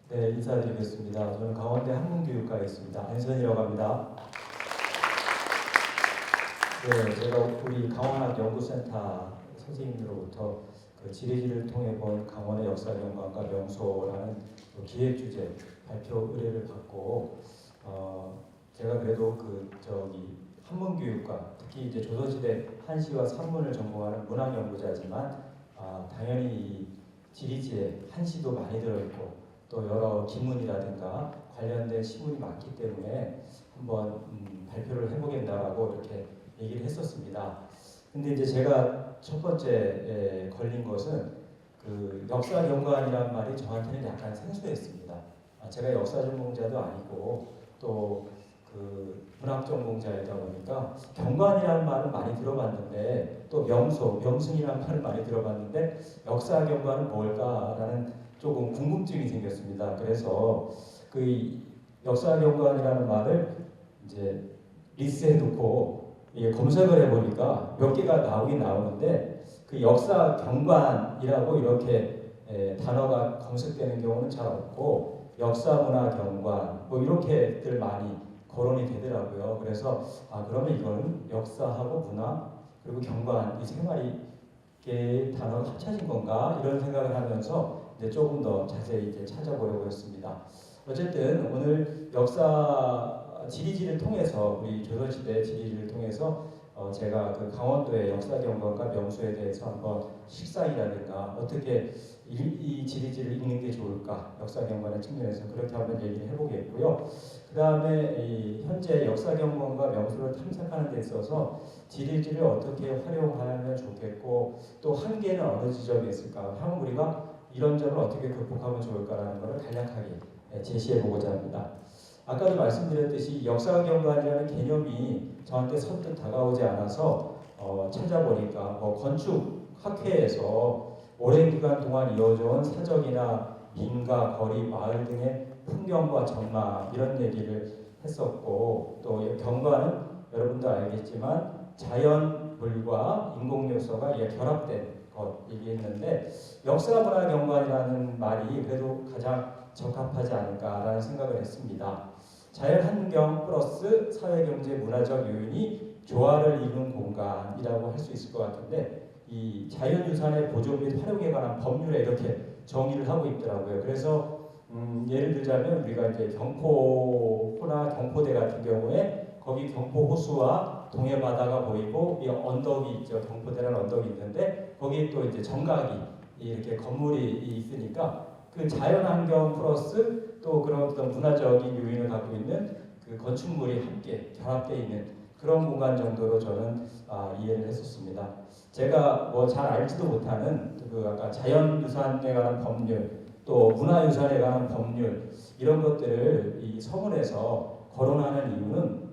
네, 인사드리겠습니다. 저는 강원대 한문교육과에 있습니다. 안선이라고 합니다. 네, 제가 우리 강원학 연구센터 선생님들로부터 그 지리지를 통해 본 강원의 역사 경관과 명소라는 기획 주제 발표 의뢰를 받고 제가 그래도 한문교육과 특히 이제 조선시대 한시와 산문을 전공하는 문학연구자지만 당연히 이 지리지에 한시도 많이 들어있고 또 여러 기문이라든가 관련된 시문이 많기 때문에 한번 발표를 해보겠다라고 이렇게 얘기를 했었습니다. 근데 이제 제가 첫 번째 걸린 것은 그 역사 연구원이라는 말이 저한테는 약간 생소했습니다. 제가 역사 전공자도 아니고 또 그 문학 전공자이다 보니까 경관이라는 말은 많이 들어봤는데 또 명승이라는 말을 많이 들어봤는데 역사 경관은 뭘까라는 조금 궁금증이 생겼습니다. 그래서 그 역사 경관이라는 말을 이제 리스트에 놓고 검색을 해보니까 몇 개가 나오긴 나오는데 그 역사 경관이라고 이렇게 단어가 검색되는 경우는 잘 없고 역사 문화 경관 뭐 이렇게들 많이 거론이 되더라고요. 그래서 그러면 이거는 역사하고 문화 그리고 경관 이 세 마리의 단어가 합쳐진 건가 이런 생각을 하면서 이제 조금 더 자세히 이제 찾아보려고 했습니다. 어쨌든 오늘 역사 지리지를 통해서 우리 조선시대 지리지를 통해서 제가 그 강원도의 역사 경관과 명소에 대해서 한번 식사이라든가 어떻게 이 지리지를 읽는 게 좋을까 역사 경관의 측면에서 그렇게 한번 얘기를 해보겠고요. 그 다음에 현재 역사 경관과 명소를 탐색하는 데 있어서 지리지를 어떻게 활용하면 좋겠고 또 한계는 어느 지점에 있을까 향후 우리가 이런 점을 어떻게 극복하면 좋을까라는 것을 간략하게 제시해보고자 합니다. 아까도 말씀드렸듯이 역사경관이라는 개념이 저한테 선뜻 다가오지 않아서 찾아보니까 건축학회에서 오랜 기간 동안 이어져온 사적이나 민가, 거리, 마을 등의 풍경과 전망 이런 얘기를 했었고 또 경관은 여러분도 알겠지만 자연물과 인공요소가 결합된 것 얘기했는데 역사문화경관이라는 말이 그래도 가장 적합하지 않을까라는 생각을 했습니다. 자연환경 플러스 사회경제 문화적 요인이 조화를 이룬 공간이라고 할 수 있을 것 같은데 이 자연유산의 보존 및 활용에 관한 법률에 이렇게 정의를 하고 있더라고요. 그래서 예를 들자면 우리가 이제 경포나 경포대 같은 경우에 거기 경포 호수와 동해 바다가 보이고 이 언덕이 있죠. 경포대라는 언덕이 있는데 거기에 또 이제 정각이 이렇게 건물이 있으니까 그 자연환경 플러스 또 그런 어떤 문화적인 요인을 갖고 있는 그 건축물이 함께 결합되어 있는 그런 공간 정도로 저는 이해를 했었습니다. 제가 뭐 잘 알지도 못하는 그 아까 자연유산에 관한 법률 또 문화유산에 관한 법률 이런 것들을 이 서문에서 거론하는 이유는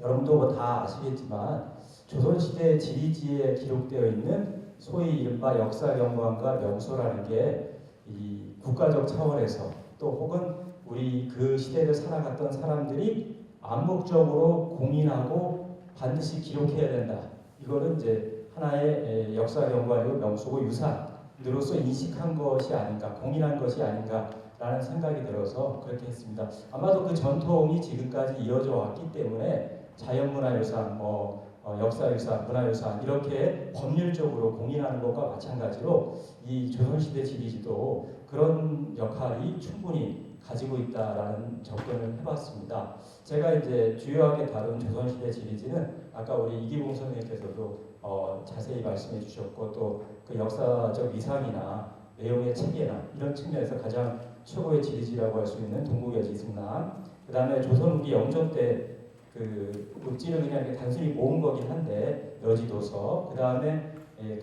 여러분도 뭐 다 아시겠지만 조선시대 지리지에 기록되어 있는 소위 이른바 역사경관과 명소라는 게 이 국가적 차원에서 또 혹은 우리 그 시대를 살아갔던 사람들이 암묵적으로 공인하고 반드시 기록해야 된다. 이거는 이제 하나의 역사경관이고 명소고 유산으로서 인식한 것이 아닌가, 공인한 것이 아닌가라는 생각이 들어서 그렇게 했습니다. 아마도 그 전통이 지금까지 이어져 왔기 때문에 자연문화유산, 역사유산, 문화유산 이렇게 법률적으로 공인하는 것과 마찬가지로 이 조선시대 지리지도 그런 역할이 충분히 가지고 있다라는 접근을 해봤습니다. 제가 이제 주요하게 다룬 조선시대 지리지는 아까 우리 이기봉 선생님께서도 자세히 말씀해 주셨고 또 그 역사적 위상이나 내용의 체계나 이런 측면에서 가장 최고의 지리지라고 할 수 있는 동국여지 승남 그 다음에 조선 후기 영조 때 그 읍지를 그냥 이렇게 단순히 모은 거긴 한데 여지도서 그 다음에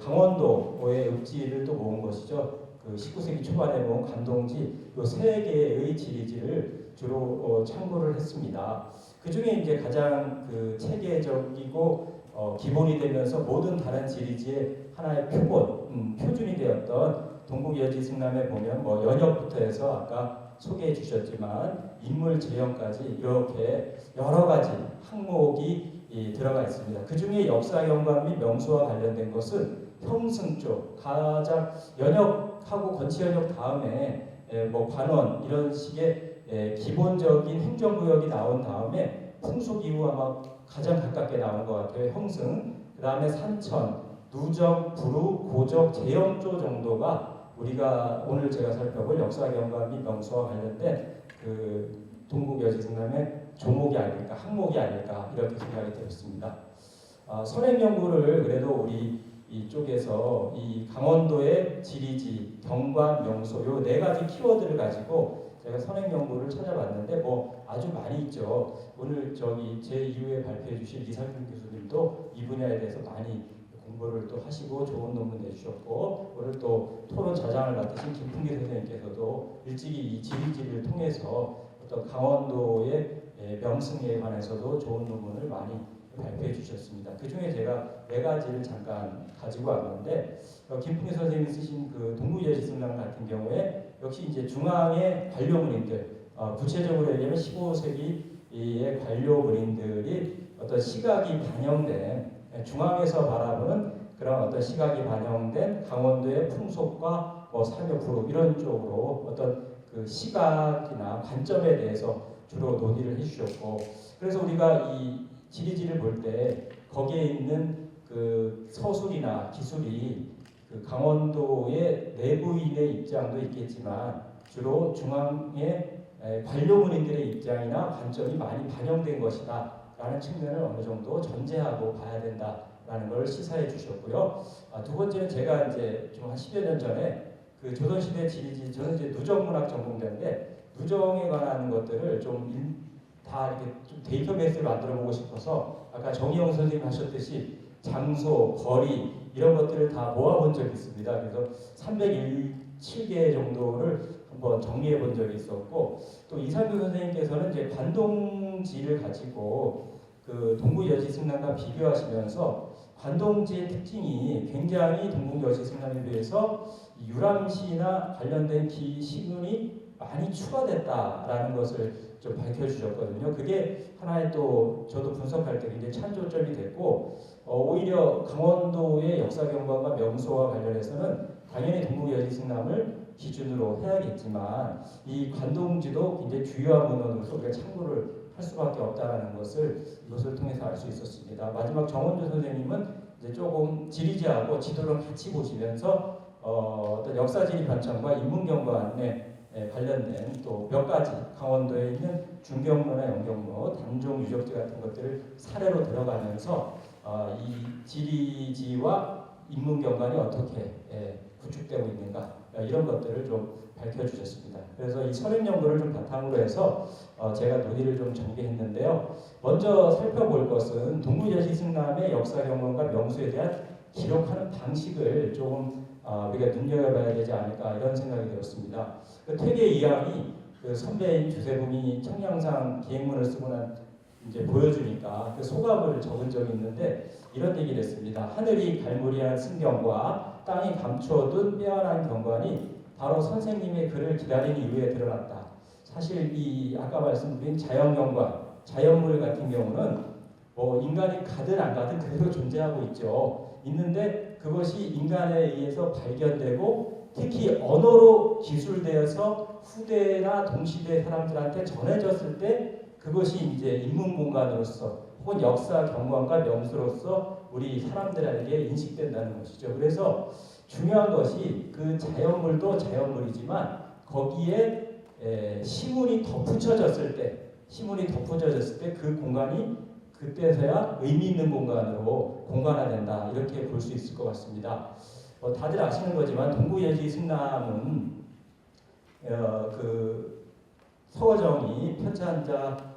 강원도의 읍지를 또 모은 것이죠. 그 19세기 초반에 모은 감동지 요 세 개의 지리지를 주로 참고를 했습니다. 그 중에 이제 가장 그 체계적이고 기본이 되면서 모든 다른 지리지의 하나의 표준이 되었던 동국여지 승남에 보면 연역부터 해서 아까 소개해 주셨지만 인물 재현까지 이렇게 여러 가지 항목이 들어가 있습니다. 그 중에 역사경관 및 명소와 관련된 것은 형승 쪽 가장 연역하고 건치연역 다음에 뭐 관원 이런 식의 기본적인 행정구역이 나온 다음에 풍속이후 아마 가장 가깝게 나온 것 같아요. 형승, 그 다음에 산천, 누적, 부루, 고적, 제영조 정도가 우리가 오늘 제가 살펴볼 역사경관 및 명소와 관련된 그 동국여지승남의 조목이 아닐까, 항목이 아닐까 이렇게 생각이 들었습니다. 선행연구를 그래도 우리 이쪽에서 이 강원도의 지리지, 경관, 명소 요 네 가지 키워드를 가지고 제가 선행연구를 찾아봤는데 뭐 아주 많이 있죠. 오늘 저기 제 이후에 발표해 주실 이상준 교수님도 이 분야에 대해서 많이 공부를 또 하시고 좋은 논문 내주셨고, 오늘 또 토론 자장을 맡으신 김풍기 선생님께서도 일찍이 이 지리지를 통해서 어떤 강원도의 명승에 관해서도 좋은 논문을 많이 발표해 주셨습니다. 그 중에 제가 네 가지를 잠깐 가지고 왔는데, 김풍기 선생님이 쓰신 그 동국여지승남 같은 경우에 역시 이제 중앙의 관료문인들, 구체적으로 얘기하면 15세기의 관료문인들이 어떤 시각이 반영된, 중앙에서 바라보는 그런 어떤 시각이 반영된 강원도의 풍속과 뭐 사교 부록 이런 쪽으로 어떤 그 시각이나 관점에 대해서 주로 논의를 해주셨고, 그래서 우리가 이 지리지를 볼 때 거기에 있는 그 서술이나 기술이 그 강원도의 내부인의 입장도 있겠지만 주로 중앙의 관료문인들의 입장이나 관점이 많이 반영된 것이다 라는 측면을 어느 정도 전제하고 봐야 된다라는 걸 시사해 주셨고요. 두 번째는 제가 이제 좀 한 10여 년 전에 그 조선시대 지리지, 저는 이제 누정문학 전공자인데 누정에 관한 것들을 좀 다 이렇게 좀 데이터베이스를 만들어 보고 싶어서 아까 정의용 선생님 하셨듯이 장소, 거리 이런 것들을 다 모아본 적이 있습니다. 그래서 307개 정도를 한번 정리해 본 적이 있었고, 또 이상규 선생님께서는 이제 관동지를 가지고 그 동국여지승남과 비교하시면서 관동지의 특징이 굉장히 동국여지승남에 비해서 유람시나 관련된 시군이 많이 추가됐다라는 것을 좀 밝혀주셨거든요. 그게 하나의 또 저도 분석할 때 굉장히 찬조점이 됐고, 오히려 강원도의 역사경관과 명소와 관련해서는 당연히 동국여지승남을 기준으로 해야겠지만 이 관동지도 굉장히 주요한 문헌으로서 우리가 참고를 할 수밖에 없다는 것을 이것을 통해서 알 수 있었습니다. 마지막 정원조 선생님은 이제 조금 지리지하고 지도를 같이 보시면서 어떤 역사지리 관점과 인문경관에 관련된 또 몇 가지 강원도에 있는 중경로나 영경로, 단종 유적지 같은 것들을 사례로 들어가면서 이 지리지와 인문경관이 어떻게 구축되고 있는가 이런 것들을 좀 밝혀주셨습니다. 그래서 이 선행연구를 좀 바탕으로 해서 제가 논의를 좀 전개했는데요. 먼저 살펴볼 것은 동국여지승남의 역사경관과 명소에 대한 기록하는 방식을 조금 우리가 눈여겨봐야 되지 않을까 이런 생각이 들었습니다. 그 퇴계 이항이 그 선배인 주세붕이 청량상 기행문을 쓰고 난 이제 보여주니까 그 소감을 적은 적이 있는데 이런 얘기를 했습니다. 하늘이 갈무리한 승경과 땅이 감춰둔 빼어난 경관이 바로 선생님의 글을 기다린 이후에 드러났다. 사실 이 아까 말씀드린 자연경관, 자연물 같은 경우는 뭐 인간이 가든 안 가든 그대로 존재하고 있죠. 있는데 그것이 인간에 의해서 발견되고 특히 언어로 기술되어서 후대나 동시대 사람들한테 전해졌을 때 그것이 이제 인문공간으로서 혹은 역사 경관과 명수로서 우리 사람들에게 인식된다는 것이죠. 그래서 중요한 것이 그 자연물도 자연물이지만 거기에 시문이 덧붙여졌을 때 그 공간이 그때서야 의미 있는 공간으로 공간화된다 이렇게 볼 수 있을 것 같습니다. 다들 아시는 거지만 동국여지승남은 그 서거정이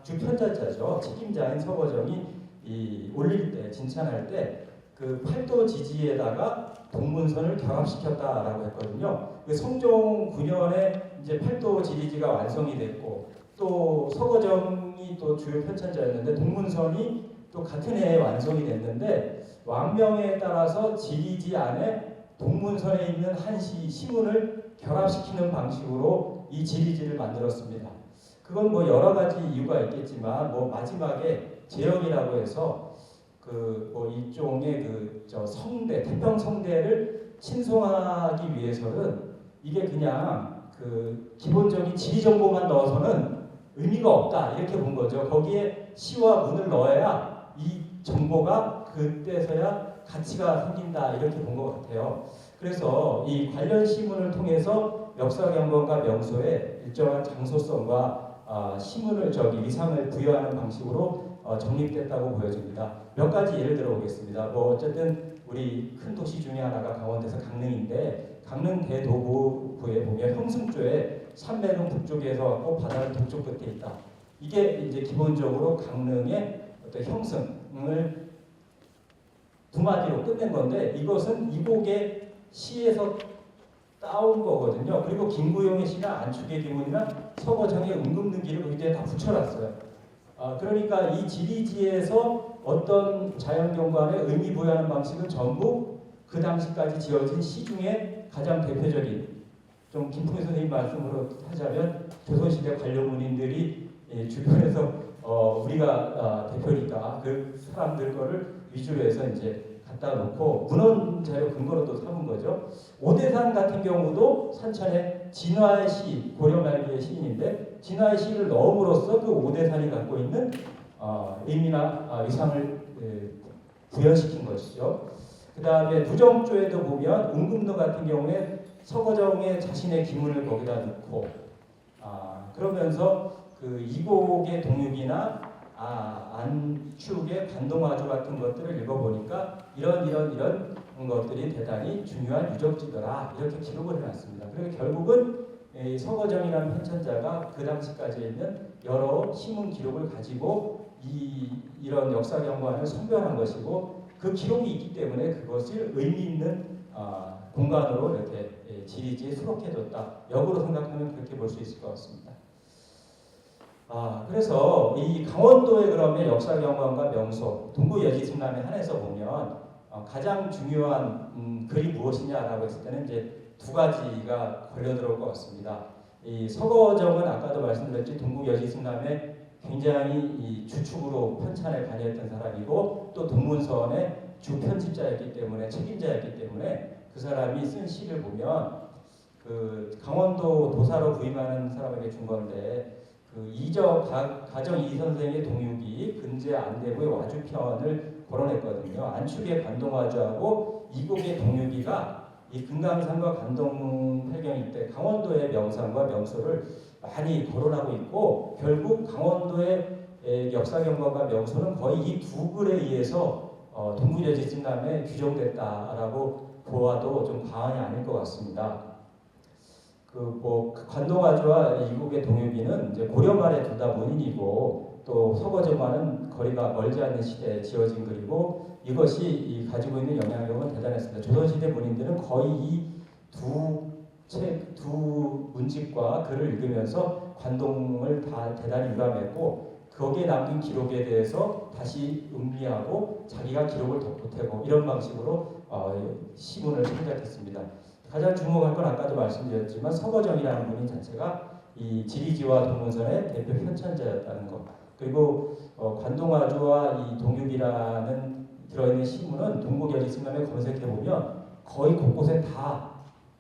주편자자죠. 책임자인 서거정이 올릴 때 진찬할 때 그 팔도 지지에다가 동문선을 결합시켰다라고 했거든요. 그 성종 9년에 이제 팔도 지리지가 완성이 됐고 또 서거정이 또 주요 편찬자였는데 동문선이 또 같은 해에 완성이 됐는데 왕명에 따라서 지리지 안에 동문선에 있는 한시 시문을 결합시키는 방식으로 이 지리지를 만들었습니다. 그건 뭐 여러 가지 이유가 있겠지만 뭐 마지막에 제역이라고 해서 그 뭐 일종의 그 성대 태평 성대를 친송하기 위해서는 이게 그냥 그 기본적인 지리 정보만 넣어서는 의미가 없다 이렇게 본 거죠. 거기에 시와 문을 넣어야 이 정보가 그때서야 가치가 생긴다 이렇게 본 것 같아요. 그래서 이 관련 시문을 통해서 역사 경관과 명소에 일정한 장소성과 시문을 위상을 부여하는 방식으로 정립됐다고 보여집니다. 몇 가지 예를 들어 보겠습니다. 뭐 어쨌든 우리 큰 도시 중에 하나가 강원도에서 강릉인데 강릉 대도보부에 보면 형승조에 산맥은 북쪽에서 왔고 바다는 동쪽 끝에 있다. 이게 이제 기본적으로 강릉의 어떤 형승을 두 마디로 끝낸 건데 이것은 이곡의 시에서 따온 거거든요. 그리고 김구용의 시나 안축의 기문이나 서거정의 은금능기를 거기에 다 붙여놨어요. 그러니까 이 지리지에서 어떤 자연경관에 의미 부여하는 방식은 전부 그 당시까지 지어진 시 중에 가장 대표적인, 좀 김풍희 선생님 말씀으로 하자면 조선시대 관료문인들이 주변에서 우리가 대표니까 그 사람들 거를 위주로 해서 이제 갖다 놓고 문헌 자료 근거로 또 삼은 거죠. 오대산 같은 경우도 산천의 진화의 시, 고려 말기의 시인인데 진화의 시를 넣음으로써 그 오대산이 갖고 있는 의미나 위상을 부연시킨 것이죠. 그 다음에 누정조에도 보면 은금노 같은 경우에 서거정의 자신의 기문을 거기다 넣고 그러면서 그 이곡의 동육이나 안축의 관동화조 같은 것들을 읽어보니까 이런 것들이 대단히 중요한 유적지더라 이렇게 기록을 해놨습니다. 그리고 결국은 서거정이라는 편찬자가 그 당시까지 있는 여러 신문 기록을 가지고 이런 역사 경관을 선별한 것이고 그 기록이 있기 때문에 그것을 의미 있는 공간으로 이렇게 지리지에 수록해뒀다. 역으로 생각하면 그렇게 볼 수 있을 것 같습니다. 그래서 이 강원도의 그러면 역사 경관과 명소, 동구 여지승남에 한해서 보면 가장 중요한 글이 무엇이냐라고 했을 때는 이제 두 가지가 걸려 들어올 것 같습니다. 이 서거정은 아까도 말씀드렸지 동구 여지승남의 굉장히 이 주축으로 편찬에 관여했던 사람이고 또 동문서원의 주 편집자였기 때문에 책임자였기 때문에 그 사람이 쓴 시를 보면 그 강원도 도사로 부임하는 사람에게 준 건데 그 가정 이 선생의 동육이 근제 안대부의 와주편을 거론했거든요. 안축의 관동화주하고 이곡의 동육이가 이 금강산과 관동팔경일 때 강원도의 명산과 명소를 많이 거론하고 있고 결국 강원도의 역사 경관과 명소는 거의 이 두 글에 의해서 동구여지승남에 규정됐다라고 보아도 좀 과언이 아닐 것 같습니다. 그 관동화주와 이곡의 동육이는 이제 고려 말에 둘 다 문인이고 또 서거정과는 거리가 멀지 않는 시대에 지어진 글이고 이것이 가지고 있는 영향력은 대단했습니다. 조선시대 문인들은 거의 이 두 문집과 글을 읽으면서 관동을 다 대단히 유람했고 거기에 남긴 기록에 대해서 다시 음미하고 자기가 기록을 덧보태고 이런 방식으로 시문을 창작했습니다. 가장 주목할 건 아까도 말씀드렸지만 서거정이라는 분인 자체가 이 지리지와 동문선의 대표 편찬자였다는 것. 그리고 관동화주와 이 동육이라는 들어있는 시문은 동국여지승남에 검색해 보면 거의 곳곳에 다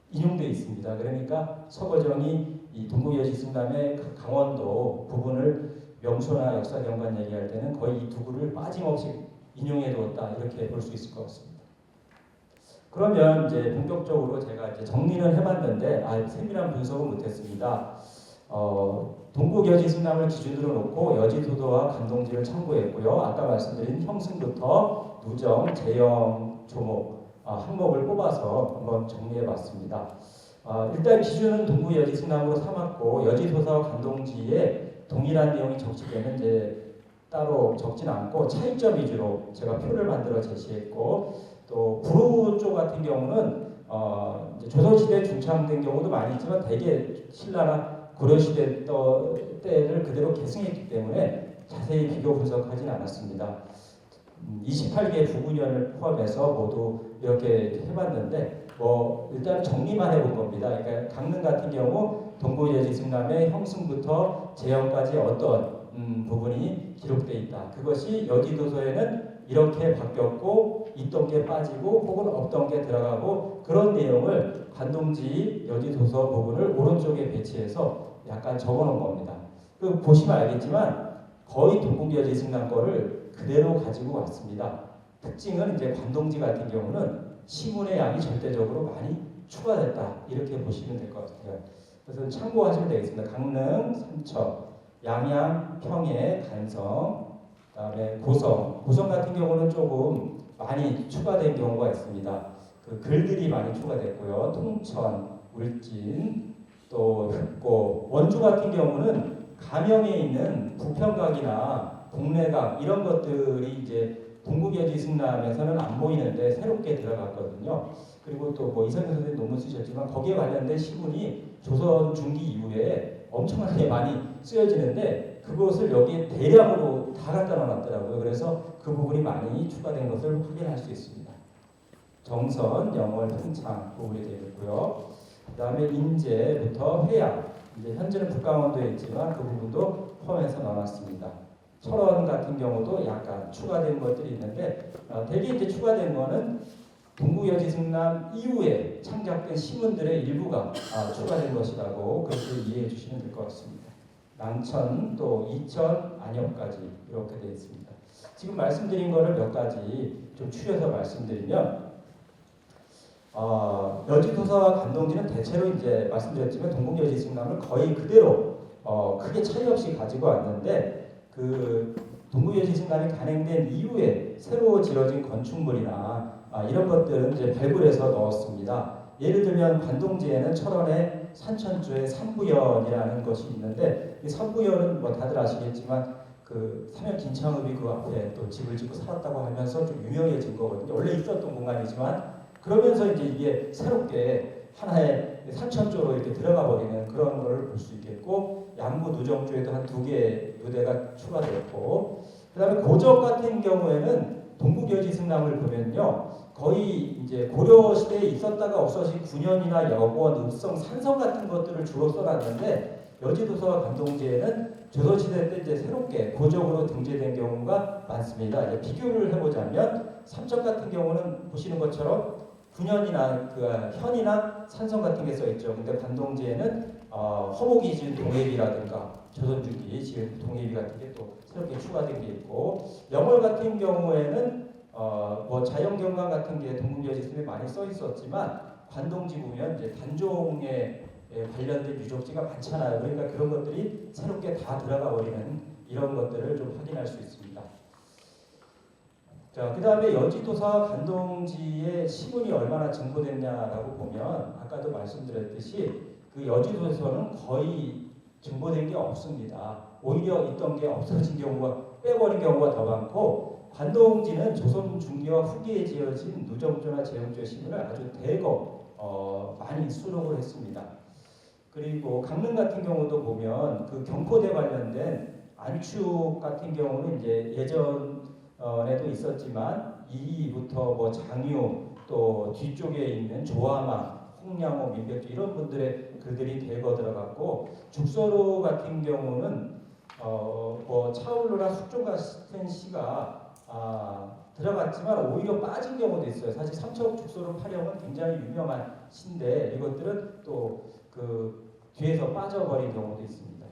인용되어 있습니다. 그러니까 서거정이 이 동국여지승남의 강원도 부분을 명소나 역사 경관 얘기할 때는 거의 이 두 글을 빠짐없이 인용해 두었다 이렇게 볼 수 있을 것 같습니다. 그러면 이제 본격적으로 제가 이제 정리는 해봤는데 세밀한 분석은 못했습니다. 동국여지승남을 기준으로 놓고 여지도도와 간동지를 참고했고요. 아까 말씀드린 형승부터 누정, 재영, 조목 항목을 뽑아서 한번 정리해봤습니다. 일단 기준은 동국여지승남으로 삼았고 여지도사와 간동지에 동일한 내용이 적시되면 이제 따로 적진 않고 차이점 위주로 제가 표를 만들어 제시했고 또 부루 쪽 같은 경우는 이제 조선시대 중창된 경우도 많이 있지만 대개 신라나 고려시대 때를 그대로 계승했기 때문에 자세히 비교 분석하진 않았습니다. 28개 부분연을 포함해서 모두 이렇게 해봤는데 일단 정리만 해본 겁니다. 그러니까 강릉 같은 경우 동국여지승남의 형승부터 재영까지 어떤 부분이 기록되어 있다. 그것이 여지도서에는 이렇게 바뀌었고 있던 게 빠지고 혹은 없던 게 들어가고 그런 내용을 관동지 여지도서 부분을 오른쪽에 배치해서 약간 적어놓은 겁니다. 그 보시면 알겠지만 거의 동국여지승남 거를 그대로 가지고 왔습니다. 특징은 이제 관동지 같은 경우는 시문의 양이 절대적으로 많이 추가됐다 이렇게 보시면 될 것 같아요. 그래서 참고하시면 되겠습니다. 강릉, 삼척, 양양, 평해, 간성, 그다음에 고성 같은 경우는 조금 많이 추가된 경우가 있습니다. 그 글들이 많이 추가됐고요. 통천, 울진, 또 흑고, 원주 같은 경우는 가명에 있는 부평각이나 동래각 이런 것들이 이제 동국여지승남에서는 안 보이는데 새롭게 들어갔거든요. 그리고 또 뭐 이상현 선생님 논문 쓰셨지만 거기에 관련된 시문이 조선 중기 이후에 엄청나게 많이 쓰여지는데 그것을 여기에 대량으로 다 갖다 놨더라고요. 그래서 그 부분이 많이 추가된 것을 확인할 수 있습니다. 정선, 영월, 흥창 부분이 되겠고요. 그 다음에 인제부터 회양, 이제 현재는 북강원도에 있지만 그 부분도 포함해서 넣어놨습니다. 철원 같은 경우도 약간 추가된 것들이 있는데 대개 이제 추가된 거는 동국여지승남 이후에 창작된 시문들의 일부가 추가된 것이라고 그렇게 이해해 주시면 될 것 같습니다. 남천, 또 이천, 안역까지 이렇게 되어 있습니다. 지금 말씀드린 거를 몇 가지 좀 추려서 말씀드리면 여지도서와 관동지는 대체로 이제 말씀드렸지만 동국여지승남을 거의 그대로 크게 차이 없이 가지고 왔는데 그 동국여지승남이 간행된 이후에 새로 지어진 건축물이나 이런 것들은 이제 발굴해서 넣었습니다. 예를 들면 관동지에는 철원의 산천주의 삼부연이라는 것이 있는데 이 삼부연은 뭐 다들 아시겠지만 그 사면 김창읍이 그 앞에 또 집을 짓고 살았다고 하면서 좀 유명해진 거거든요. 원래 있었던 공간이지만 그러면서 이제 이게 새롭게 하나의 산천조로 이렇게 들어가 버리는 그런 걸 볼 수 있겠고 양구 누정조에도 한 2개의 누대가 추가됐고 그다음에 고적 같은 경우에는 동국여지승남을 보면요 거의 이제 고려 시대에 있었다가 없어진 군현이나 여권, 읍성, 산성 같은 것들을 주로 써놨는데 여지도서와 관동지에는 조선시대 때 이제 새롭게 고적으로 등재된 경우가 많습니다. 이제 비교를 해보자면 삼척 같은 경우는 보시는 것처럼 군현이나 그 현이나 산성 같은 게 써 있죠. 근데 관동지에는 허목이 지은 동해비라든가 조선중기 지은 동해비 같은 게 또 새롭게 추가된 게 있고 영월 같은 경우에는 뭐 자연경관 같은 게 동국여지승에 많이 써 있었지만 관동지 보면 이제 단종에 관련된 유적지가 많잖아요. 그러니까 그런 것들이 새롭게 다 들어가 버리는 이런 것들을 좀 확인할 수 있습니다. 자, 그 다음에 여지도서와 관동지의 시문이 얼마나 증보됐냐라고 보면 아까도 말씀드렸듯이 그 여지도서는 거의 증보된 게 없습니다. 오히려 있던 게 없어진 경우가 빼버린 경우가 더 많고 관동지는 조선 중기와 후기에 지어진 누정조나 제용조 시문을 아주 대거 많이 수록을 했습니다. 그리고 강릉 같은 경우도 보면 그 경포대 관련된 안축 같은 경우는 이제 예전에도 있었지만 이부터 뭐 장유 또 뒤쪽에 있는 조화마, 홍량호, 민백주 이런 분들의 글들이 대거 들어갔고 죽서로 같은 경우는 뭐 차울루나 숙종 같은 시가 들어갔지만 오히려 빠진 경우도 있어요. 사실 삼척 죽서로 파령은 굉장히 유명한 시인데 이것들은 또 그 뒤에서 빠져버린 경우도 있습니다.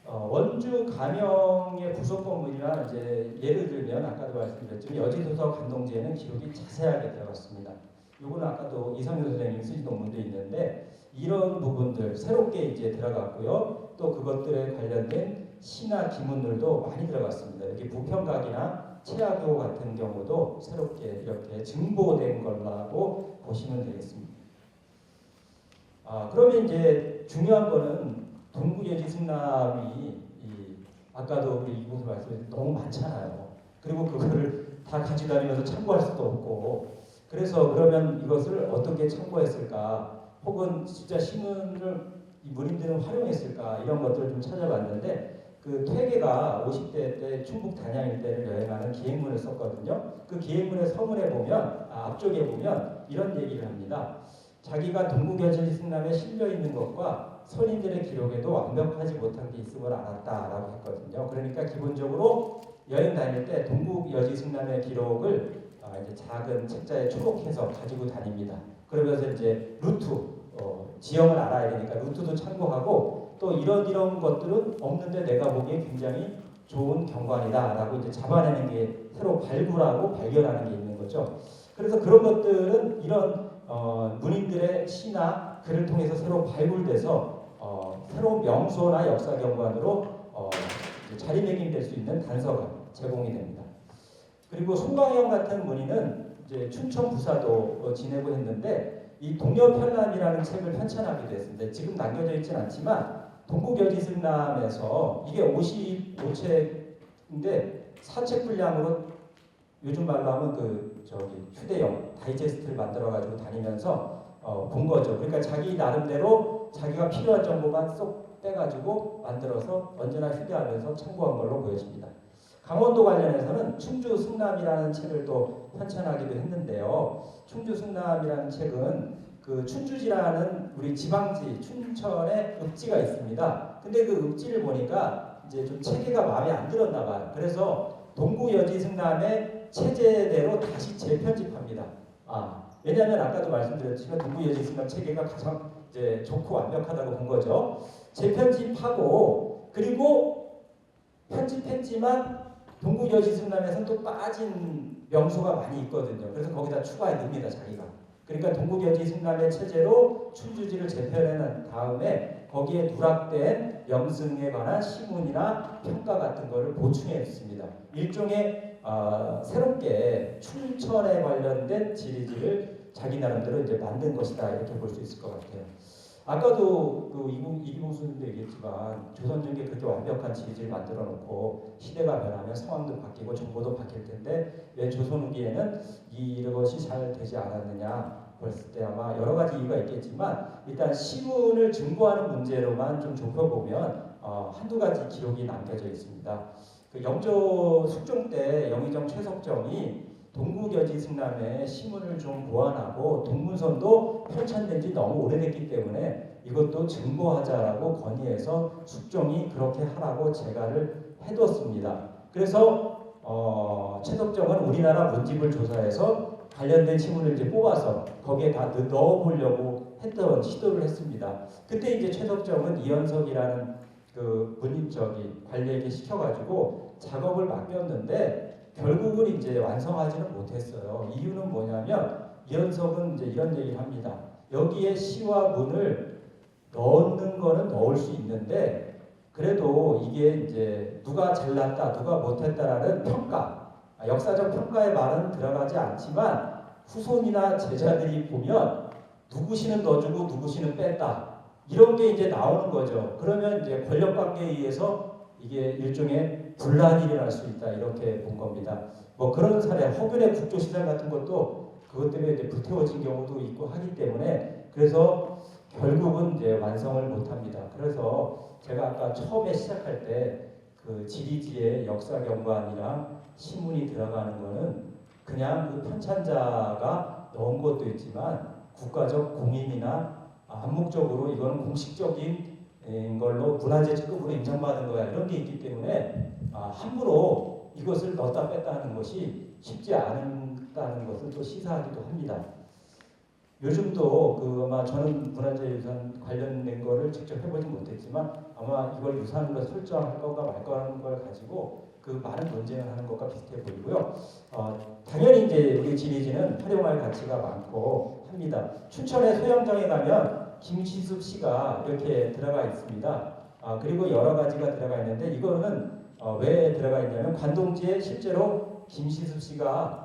원주 가명의 부속 건물이나 이제 예를 들면 아까도 말씀드렸지만 여지도서 관동지에는 기록이 자세하게 들어갔습니다. 이거는 아까도 이상효 선생님이 쓰신 논문도 있는데 이런 부분들 새롭게 이제 들어갔고요. 또 그것들에 관련된 시나 기문들도 많이 들어갔습니다. 여기 부평각이나 최하교 같은 경우도 새롭게 이렇게 증보된 걸라고 보시면 되겠습니다. 그러면 이제 중요한 거는 동국여지승남이 아까도 우리 이곳에 말씀드린 너무 많잖아요. 그리고 그거를 다 가지고 다니면서 참고할 수도 없고 그래서 그러면 이것을 어떻게 참고했을까 혹은 진짜 신문을 이 문인들은 활용했을까 이런 것들을 좀 찾아봤는데 그 퇴계가 50대 때 충북 단양 일대를 여행하는 기행문을 썼거든요. 그 기행문의 서문에 보면 앞쪽에 보면 이런 얘기를 합니다. 자기가 동국여지승남에 실려 있는 것과 선인들의 기록에도 완벽하지 못한 게 있음을 알았다라고 했거든요. 그러니까 기본적으로 여행 다닐 때 동국 여지 승람의 기록을 이제 작은 책자에 초록해서 가지고 다닙니다. 그러면서 이제 루트, 지형을 알아야 되니까 루트도 참고하고 또 이런 것들은 없는데 내가 보기에 굉장히 좋은 경관이다라고 이제 잡아내는 게 새로 발굴하고 발견하는 게 있는 거죠. 그래서 그런 것들은 이런 문인들의 시나 글을 통해서 새로 발굴돼서 새로운 명소나 역사 경관으로 자리매김될 수 있는 단서가 제공이 됩니다. 그리고 송광영 같은 문인은 이제 춘천 부사도 지내고 했는데 이 동료편람이라는 책을 편찬하기도 했습니다. 지금 남겨져 있지는 않지만 동국여지승람에서 이게 55책인데 사책 분량으로 요즘 말로 하면 휴대용 다이제스트를 만들어 가지고 다니면서 본 거죠. 그러니까 자기 나름대로 자기가 필요한 정보만 쏙 빼가지고 만들어서 언제나 휴대하면서 참고한 걸로 보여집니다. 강원도 관련해서는 충주승람이라는 책을 또 편찬하기도 했는데요. 충주승람이라는 책은 그 춘주지라는 우리 지방지 춘천에 읍지가 있습니다. 근데 그 읍지를 보니까 이제 좀 체계가 마음에 안 들었나 봐요. 그래서 동구여지승람의 체제대로 다시 재편집합니다. 왜냐하면 아까도 말씀드렸지만 동구여지승람 체계가 가장 이제 좋고 완벽하다고 본 거죠. 재편집하고 그리고 편집했지만 동국여지승람에서는 또 빠진 명소가 많이 있거든요. 그래서 거기다 추가해 늡니다, 자기가. 그러니까 동국여지승람의 체제로 춘주지를 재편해낸 다음에 거기에 누락된 명승에 관한 시문이나 평가 같은 거를 보충했습니다. 일종의 새롭게 춘천에 관련된 지리지를 자기 나름대로 이제 만든 것이다 이렇게 볼 수 있을 것 같아요. 아까도 이기봉수님도 얘기했지만 조선전기에 그렇게 완벽한 지리지를 만들어 놓고 시대가 변하면 상황도 바뀌고 정보도 바뀔 텐데 왜 조선 후기에는 이것이 잘 되지 않았느냐 봤을 때 아마 여러 가지 이유가 있겠지만 일단 시문을 증거하는 문제로만 좀 좁혀보면 한두 가지 기록이 남겨져 있습니다. 그 영조 숙종 때 영의정 최석정이 동국여지승람의 시문을 좀 보완하고 동문선도 편찬된 지 너무 오래됐기 때문에 이것도 증거하자라고 건의해서 숙종이 그렇게 하라고 제가를 해뒀습니다. 그래서 최석정은 우리나라 문집을 조사해서 관련된 시문을 이제 뽑아서 거기에 다 넣어보려고 했던 시도를 했습니다. 그때 이제 최석정은 이현석이라는 그 문인 관리에게 시켜가지고 작업을 맡겼는데 결국은 이제 완성하지는 못했어요. 이유는 뭐냐면 이현석은 이제 이런 얘기를 합니다. 여기에 시와 문을 넣는 거는 넣을 수 있는데 그래도 이게 이제 누가 잘났다, 누가 못했다라는 평가, 역사적 평가의 말은 들어가지 않지만 후손이나 제자들이 보면 누구 시는 넣어주고 누구 시는 뺐다. 이런 게 이제 나오는 거죠. 그러면 이제 권력 관계에 의해서 이게 일종의 분란이 일어날 수 있다 이렇게 본 겁니다. 뭐 그런 사례, 허균의 국조시설 같은 것도 그것 때문에 이제 불태워진 경우도 있고 하기 때문에 그래서 결국은 이제 완성을 못합니다. 그래서 제가 아까 처음에 시작할 때 그 지리지의 역사 경관이랑 신문이 들어가는 거는 그냥 그 편찬자가 넣은 것도 있지만 국가적 공인이나 암묵적으로 이거는 공식적인 걸로 문화재 특급으로 인정받은 거야 이런 게 있기 때문에 함부로 이것을 넣었다 뺐다 하는 것이 쉽지 않다는 것을 또 시사하기도 합니다. 요즘도 아마 저는 문화재유산 관련된 거를 직접 해보지 못했지만 아마 이걸 유산으로 설정할 건가 말 거라는 걸 가지고 그 많은 논쟁을 하는 것과 비슷해 보이고요. 당연히 이제 우리 지리지는 활용할 가치가 많고 합니다. 춘천의 소영정에 가면 김시숙 씨가 이렇게 들어가 있습니다. 그리고 여러 가지가 들어가 있는데 이거는 왜 들어가 있냐면 관동지에 실제로 김시숙 씨가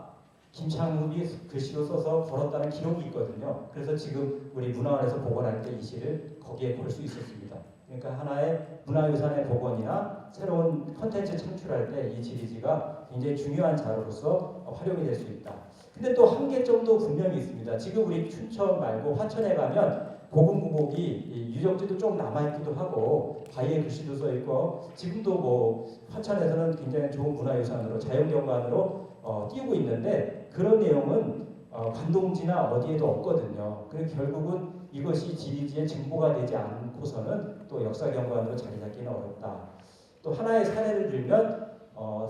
김창욱이 글씨로 써서 걸었다는 기록이 있거든요. 그래서 지금 우리 문화원에서 복원할 때 이 시를 거기에 걸 수 있었습니다. 그러니까 하나의 문화유산의 복원이나 새로운 컨텐츠 창출할 때 이 지리지가 굉장히 중요한 자료로서 활용이 될 수 있다. 근데 또 한계점도 분명히 있습니다. 지금 우리 춘천 말고 화천에 가면 고군무복이 유적지도 좀 남아있기도 하고 바위에 글씨도 써있고 지금도 뭐 화천에서는 굉장히 좋은 문화유산으로 자연경관으로 띄우고 있는데 그런 내용은 관동지나 어디에도 없거든요. 그래서 결국은 이것이 지리지의 증보가 되지 않고서는 또 역사경관으로 자리 잡기는 어렵다. 또 하나의 사례를 들면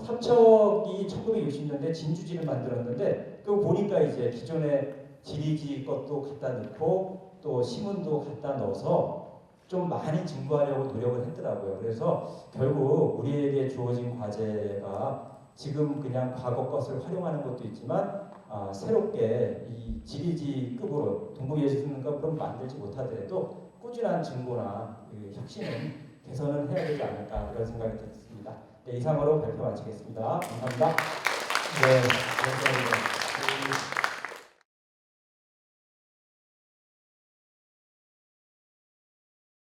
삼척이 1960년대 진주지를 만들었는데 그거 보니까 이제 기존에 지리지 것도 갖다 넣고 또 신문도 갖다 넣어서 좀 많이 증거하려고 노력을 했더라고요. 그래서 결국 우리에게 주어진 과제가 지금 그냥 과거 것을 활용하는 것도 있지만 새롭게 이 지리지급으로 동국예술원급으로 만들지 못하더라도 꾸준한 증거나 그 혁신은 개선을 해야 되지 않을까 그런 생각이 들었습니다. 네, 이상으로 발표 마치겠습니다. 감사합니다. 네, 감사합니다.